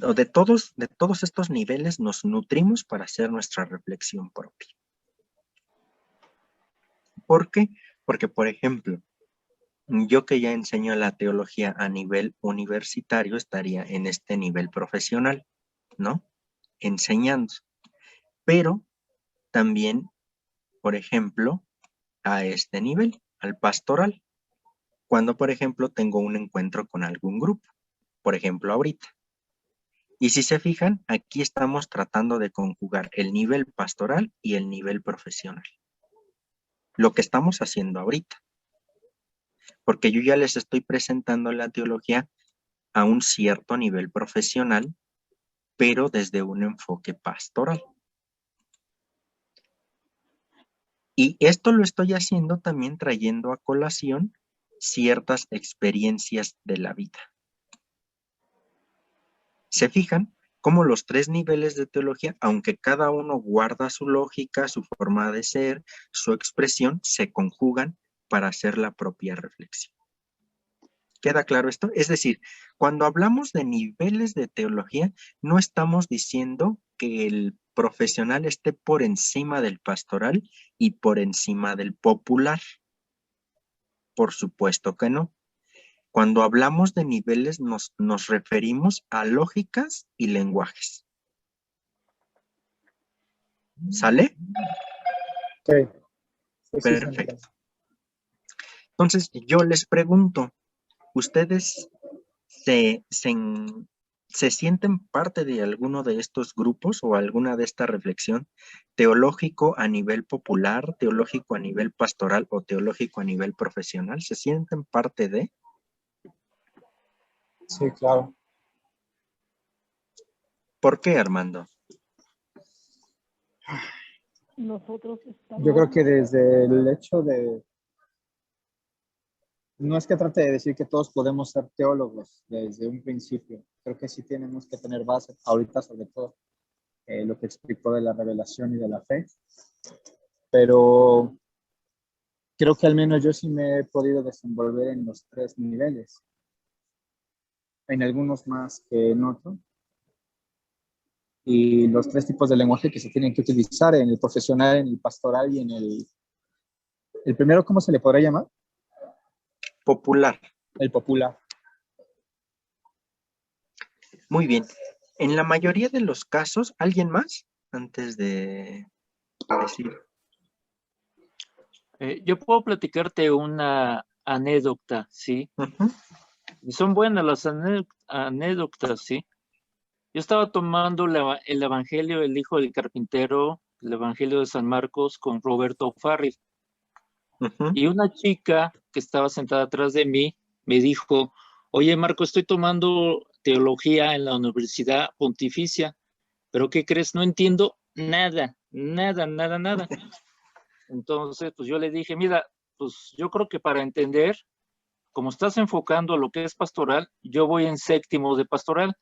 o de todos estos niveles nos nutrimos para hacer nuestra reflexión propia. ¿Por qué? Porque, por ejemplo, yo que ya enseño la teología a nivel universitario, estaría en este nivel profesional, ¿no? Enseñando. Pero también, por ejemplo, a este nivel, al pastoral. Cuando, por ejemplo, tengo un encuentro con algún grupo, por ejemplo, ahorita. Y si se fijan, aquí estamos tratando de conjugar el nivel pastoral y el nivel profesional. Lo que estamos haciendo ahorita. Porque yo ya les estoy presentando la teología a un cierto nivel profesional, pero desde un enfoque pastoral. Y esto lo estoy haciendo también trayendo a colación ciertas experiencias de la vida. ¿Se fijan cómo los tres niveles de teología, aunque cada uno guarda su lógica, su forma de ser, su expresión, se conjugan para hacer la propia reflexión. ¿Queda claro esto? Es decir, cuando hablamos de niveles de teología, no estamos diciendo que el profesional esté por encima del pastoral y por encima del popular. Por supuesto que no. Cuando hablamos de niveles nos referimos a lógicas y lenguajes. ¿Sale? Sí. Perfecto. Entonces, yo les pregunto, ¿ustedes se sienten parte de alguno de estos grupos o alguna de esta reflexión teológico a nivel popular, teológico a nivel pastoral o teológico a nivel profesional? ¿Se sienten parte de? Sí, claro. ¿Por qué, Armando? Nosotros estamos... Yo creo que desde el hecho de, no es que trate de decir que todos podemos ser teólogos desde un principio, creo que sí tenemos que tener base, ahorita sobre todo, lo que explicó de la revelación y de la fe, pero creo que al menos yo sí me he podido desenvolver en los 3 niveles, en algunos más que en otros, y los 3 tipos de lenguaje que se tienen que utilizar en el profesional, en el pastoral y en el primero, ¿cómo se le podrá llamar? Popular. El popular. Muy bien. En la mayoría de los casos, ¿alguien más? Antes de decir. Yo puedo platicarte una anécdota, ¿sí? Uh-huh. Y son buenas las anécdotas, ¿sí? Yo estaba tomando el Evangelio del Hijo del Carpintero, el Evangelio de San Marcos con Roberto Farril. Uh-huh. Y una chica que estaba sentada atrás de mí me dijo, oye Marco, estoy tomando teología en la Universidad Pontificia, pero ¿qué crees? No entiendo nada. Entonces, pues yo le dije, mira, pues yo creo que para entender, como estás enfocando lo que es pastoral, yo voy en 7º de pastoral.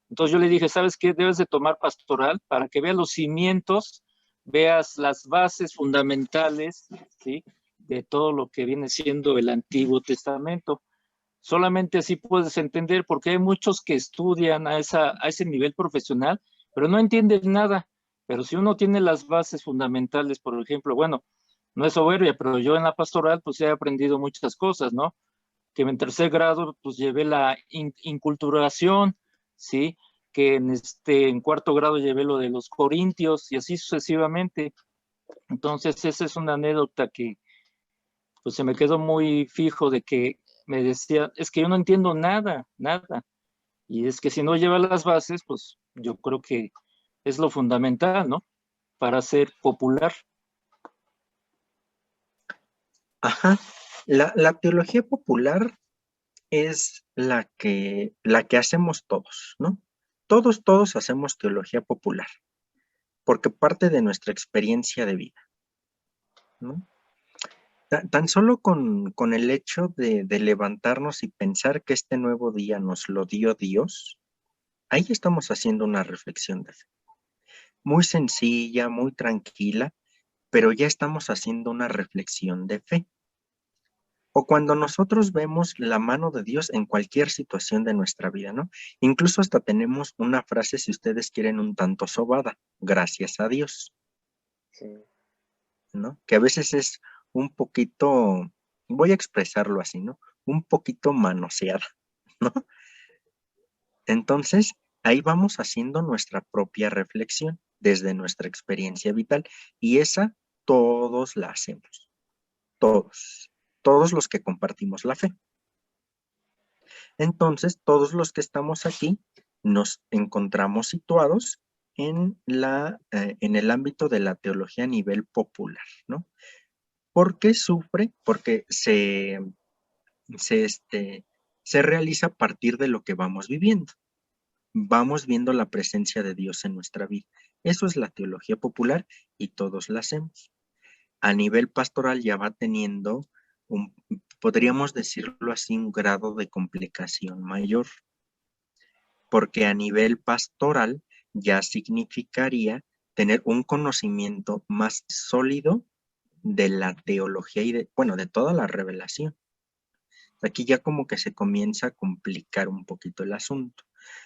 Entonces yo le dije, ¿sabes qué? Debes de tomar pastoral para que veas los cimientos, veas las bases fundamentales, ¿sí? De todo lo que viene siendo el Antiguo Testamento. Solamente así puedes entender, porque hay muchos que estudian a ese nivel profesional, pero no entienden nada. Pero si uno tiene las bases fundamentales, por ejemplo, bueno, no es soberbia, pero yo en la pastoral pues he aprendido muchas cosas, ¿no? Que en 3er grado pues llevé la inculturación, ¿sí? Que en 4º grado llevé lo de los corintios y así sucesivamente. Entonces esa es una anécdota que pues se me quedó muy fijo de que me decía, es que yo no entiendo nada. Y es que si no lleva las bases, pues yo creo que es lo fundamental, ¿no? Para ser popular. Ajá. La teología popular es la que hacemos todos, ¿no? Todos hacemos teología popular, porque parte de nuestra experiencia de vida, ¿no? Tan solo con el hecho de levantarnos y pensar que este nuevo día nos lo dio Dios, ahí estamos haciendo una reflexión de fe. Muy sencilla, muy tranquila, pero ya estamos haciendo una reflexión de fe. O cuando nosotros vemos la mano de Dios en cualquier situación de nuestra vida, ¿no? Incluso hasta tenemos una frase, si ustedes quieren, un tanto sobada, gracias a Dios, Sí. ¿no? Que a veces es un poquito, voy a expresarlo así, ¿no? Un poquito manoseada, ¿no? Entonces, ahí vamos haciendo nuestra propia reflexión desde nuestra experiencia vital y esa todos la hacemos, todos los que compartimos la fe. Entonces, todos los que estamos aquí nos encontramos situados en el ámbito de la teología a nivel popular, ¿no? ¿Por qué sufre? Porque se realiza a partir de lo que vamos viviendo. Vamos viendo la presencia de Dios en nuestra vida. Eso es la teología popular y todos la hacemos. A nivel pastoral ya va teniendo podríamos decirlo así, un grado de complicación mayor, porque a nivel pastoral ya significaría tener un conocimiento más sólido de la teología y de toda la revelación. Aquí ya como que se comienza a complicar un poquito el asunto,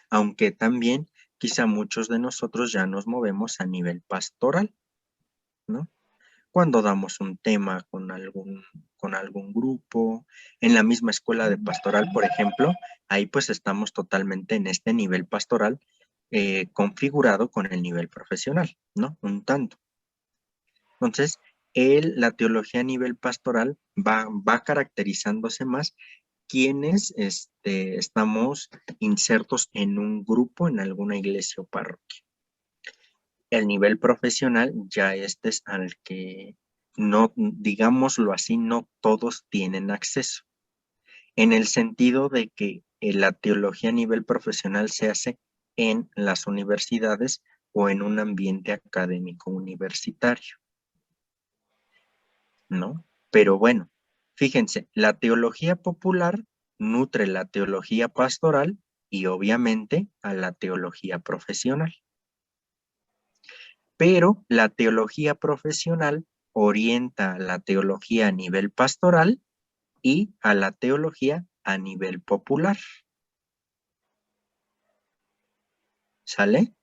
aunque también quizá muchos de nosotros ya nos movemos a nivel pastoral, ¿no? Cuando damos un tema con algún grupo, en la misma escuela de pastoral, por ejemplo, ahí pues estamos totalmente en este nivel pastoral configurado con el nivel profesional, ¿no? Un tanto. Entonces, la teología a nivel pastoral va caracterizándose más quienes estamos insertos en un grupo, en alguna iglesia o parroquia. El nivel profesional ya es al que no, digámoslo así, no todos tienen acceso, en el sentido de que la teología a nivel profesional se hace en las universidades o en un ambiente académico universitario, ¿no? Pero bueno, fíjense, la teología popular nutre la teología pastoral y obviamente a la teología profesional. Pero la teología profesional orienta a la teología a nivel pastoral y a la teología a nivel popular. ¿Sale?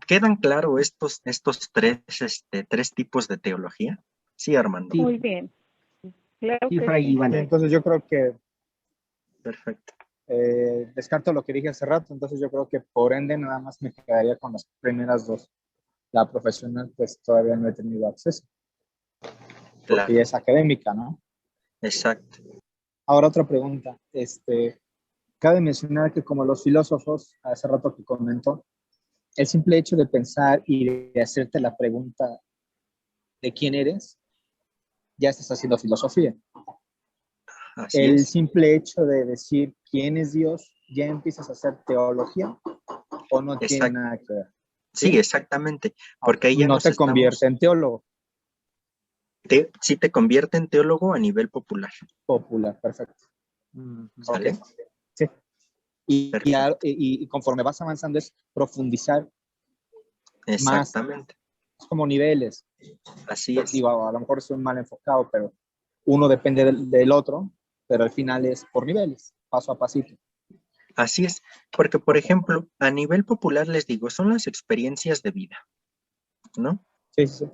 ¿Quedan claros estos tres tipos de teología? Sí, Armando. Muy bien. Claro Sí, que Fray sí. Iván. Entonces yo creo que Perfecto. descarto lo que dije hace rato, entonces yo creo que por ende nada más me quedaría con las primeras dos. La profesional pues todavía no he tenido acceso, porque Claro, es académica, ¿no? exacto. Ahora otra pregunta, cabe mencionar que como los filósofos, hace rato que comentó, el simple hecho de pensar y de hacerte la pregunta de quién eres, ya estás haciendo filosofía. Así El es. simple hecho de decir quién es Dios, ya empiezas a hacer teología o no tiene Exacto. nada que ver. Sí, exactamente. Porque ahí ya no nos te convierte en teólogo. sí te convierte en teólogo a nivel popular. Popular, perfecto. ¿Sale? Ok. Sí. Perfecto. Y conforme vas avanzando es profundizar más, Exactamente. es como niveles. Así es. Digo, a lo mejor estoy mal enfocado, pero uno depende del otro, pero al final es por niveles, paso a pasito. Así es, porque por ejemplo, a nivel popular les digo, son las experiencias de vida, ¿no? Sí, sí, sí.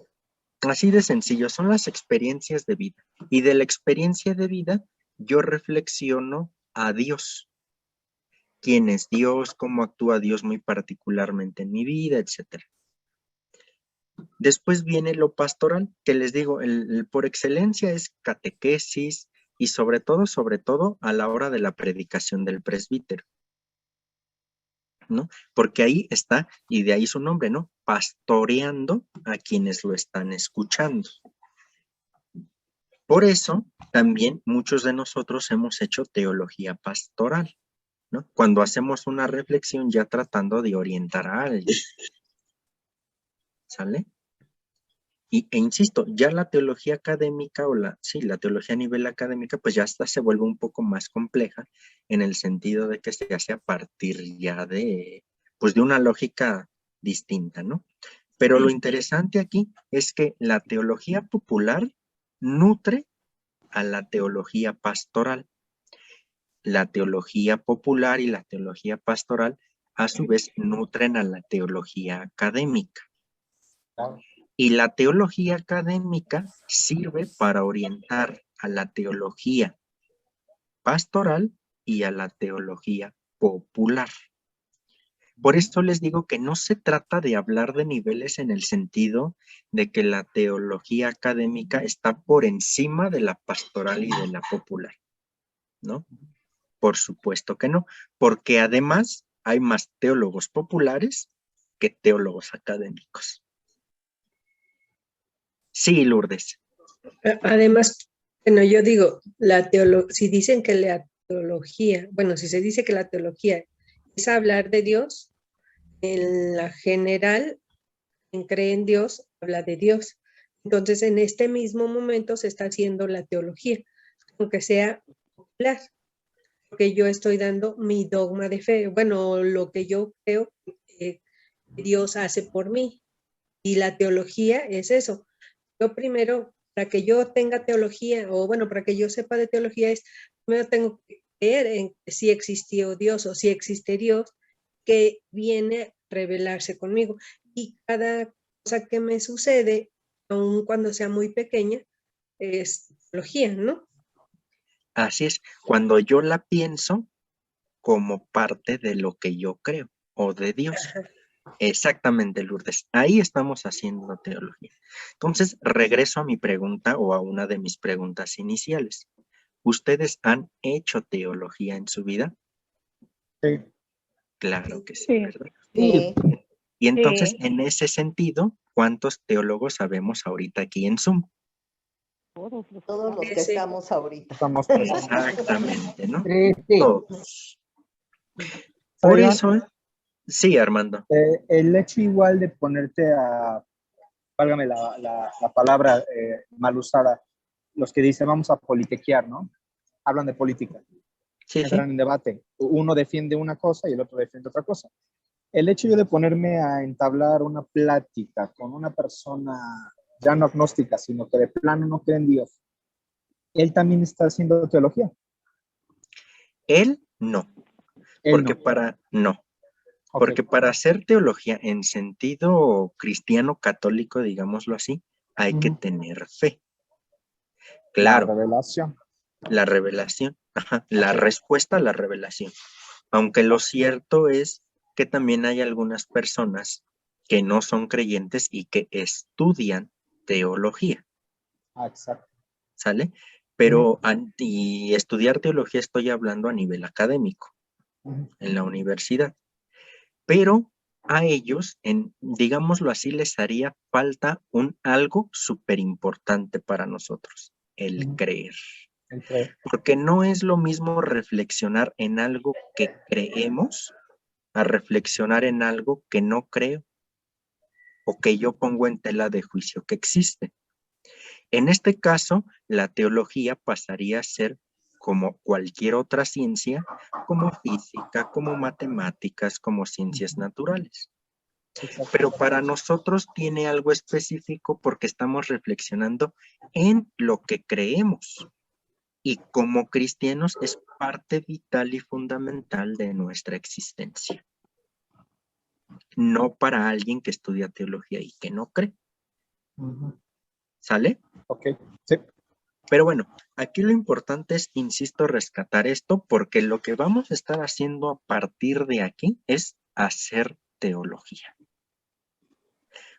Así de sencillo, son las experiencias de vida. Y de la experiencia de vida, yo reflexiono a Dios. ¿Quién es Dios? ¿Cómo actúa Dios muy particularmente en mi vida? Etcétera. Después viene lo pastoral, que les digo, el por excelencia es catequesis y sobre todo, a la hora de la predicación del presbítero, ¿no? Porque ahí está, y de ahí su nombre, ¿no? Pastoreando a quienes lo están escuchando. Por eso, también muchos de nosotros hemos hecho teología pastoral, ¿no? Cuando hacemos una reflexión ya tratando de orientar a alguien. ¿Sale? E insisto, ya la teología académica la teología a nivel académica, pues ya hasta se vuelve un poco más compleja en el sentido de que se hace a partir ya pues de una lógica distinta, ¿no? Pero lo interesante aquí es que la teología popular nutre a la teología pastoral. La teología popular y la teología pastoral a su vez nutren a la teología académica. Y la teología académica sirve para orientar a la teología pastoral y a la teología popular. Por esto les digo que no se trata de hablar de niveles en el sentido de que la teología académica está por encima de la pastoral y de la popular, ¿no? Por supuesto que no, porque además hay más teólogos populares que teólogos académicos. Sí, Lourdes. Además, bueno, yo digo, si dicen que la teología, bueno, si se dice que la teología es hablar de Dios, en la general, quien cree en Dios, habla de Dios. Entonces, en este mismo momento se está haciendo la teología, aunque sea popular, porque yo estoy dando mi dogma de fe, bueno, lo que yo creo que Dios hace por mí. Y la teología es eso. yo primero, para que yo tenga teología, o bueno, para que yo sepa de teología, primero tengo que creer en si existió Dios o si existe Dios, que viene a revelarse conmigo. Y cada cosa que me sucede, aun cuando sea muy pequeña, es teología, ¿no? Así es, cuando yo la pienso como parte de lo que yo creo o de Dios. Ajá. Exactamente, Lourdes. Ahí estamos haciendo teología. Entonces, regreso a mi pregunta o a una de mis preguntas iniciales. ¿Ustedes han hecho teología en su vida? Sí. Claro que sí, Sí. ¿verdad? Sí, Y entonces, Sí. en ese sentido, ¿cuántos teólogos sabemos ahorita aquí en Zoom? todos los Sí, que sí. estamos ahorita. Estamos Exactamente, ¿no? Sí, sí. Todos. Por Oigan, eso, sí, Armando. el hecho igual de ponerte a, válgame la palabra mal usada, los que dicen vamos a politiquear, ¿no? Hablan de política, Sí, entran sí. en debate. Uno defiende una cosa y el otro defiende otra cosa. El hecho yo de ponerme a entablar una plática con una persona ya no agnóstica, sino que de plano no cree en Dios, él también está haciendo teología. Él no, Él porque no. no. Ok. Porque para hacer teología en sentido cristiano católico, digámoslo así, hay que tener fe. La Claro, revelación. la revelación, la respuesta a la revelación. Aunque lo cierto es que también hay algunas personas que no son creyentes y que estudian teología, Exacto. ¿sale? Pero y estudiar teología estoy hablando a nivel académico, en la universidad. Pero a ellos, digámoslo así, les haría falta algo súper importante para nosotros, el creer. Porque no es lo mismo reflexionar en algo que creemos a reflexionar en algo que no creo o que yo pongo en tela de juicio que existe. En este caso, la teología pasaría a ser como cualquier otra ciencia, como física, como matemáticas, como ciencias naturales. Pero para nosotros tiene algo específico porque estamos reflexionando en lo que creemos. Y como cristianos es parte vital y fundamental de nuestra existencia. No para alguien que estudia teología y que no cree. ¿Sale? Ok, sí. Pero bueno, aquí lo importante es, insisto, rescatar esto porque lo que vamos a estar haciendo a partir de aquí es hacer teología.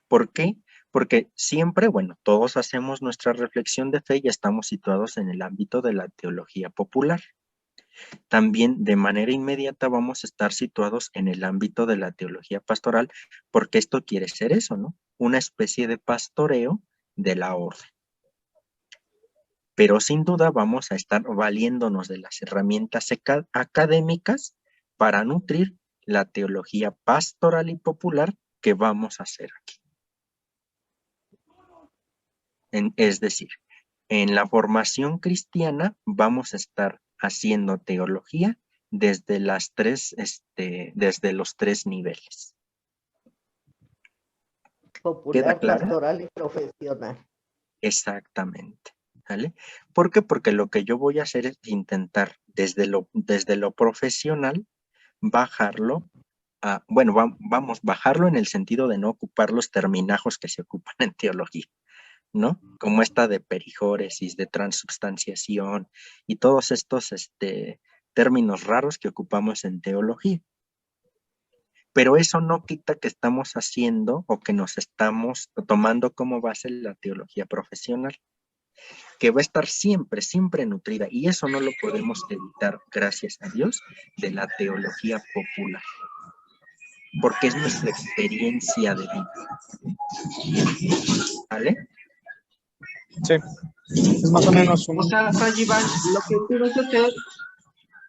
¿Por qué? Porque siempre, bueno, todos hacemos nuestra reflexión de fe y estamos situados en el ámbito de la teología popular. También de manera inmediata vamos a estar situados en el ámbito de la teología pastoral, porque esto quiere ser eso, ¿no? Una especie de pastoreo de la orden. Pero sin duda vamos a estar valiéndonos de las herramientas académicas para nutrir la teología pastoral y popular que vamos a hacer aquí. Es decir, en la formación cristiana vamos a estar haciendo teología desde desde los tres niveles. ¿Queda Popular, claro? pastoral y profesional. Exactamente. ¿Vale? ¿Por qué? Porque lo que yo voy a hacer es intentar desde lo profesional bajarlo a, bueno, vamos, bajarlo en el sentido de no ocupar los terminajos que se ocupan en teología, ¿no? Como esta de perijóresis, de transubstanciación y todos estos términos raros que ocupamos en teología. Pero eso no quita que estamos haciendo o que nos estamos tomando como base la teología profesional, que va a estar siempre, siempre nutrida, y eso no lo podemos evitar, gracias a Dios, de la teología popular, porque es nuestra experiencia de vida. ¿Vale? Sí, es más o menos O sea, Fray Iván, lo que tú vas a hacer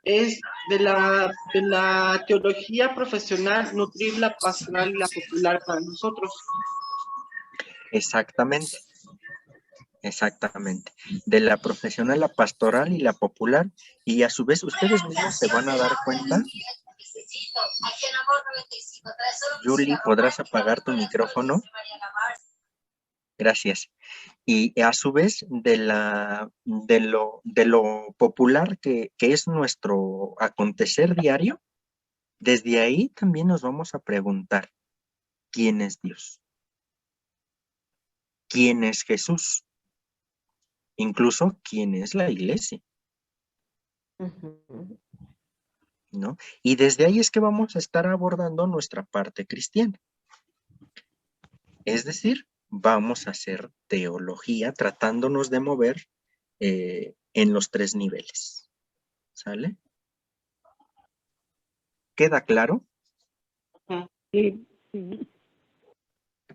es de la teología profesional nutrir la pastoral y la popular para nosotros. Exactamente. Exactamente. De la profesional, la pastoral y la popular, y a su vez ustedes mismos se van a dar cuenta. Julie, ¿podrás apagar tu micrófono? Gracias. Y a su vez de lo popular que es nuestro acontecer diario, desde ahí también nos vamos a preguntar, ¿quién es Dios? ¿Quién es Jesús? Incluso, ¿quién es la iglesia? Ujú. ¿No? Y desde ahí es que vamos a estar abordando nuestra parte cristiana. Es decir, vamos a hacer teología tratándonos de mover en los 3 niveles. ¿Sale? ¿Queda claro? Sí.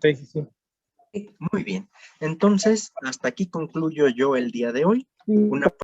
Sí, sí, sí. Muy bien. Entonces, hasta aquí concluyo yo el día de hoy. Una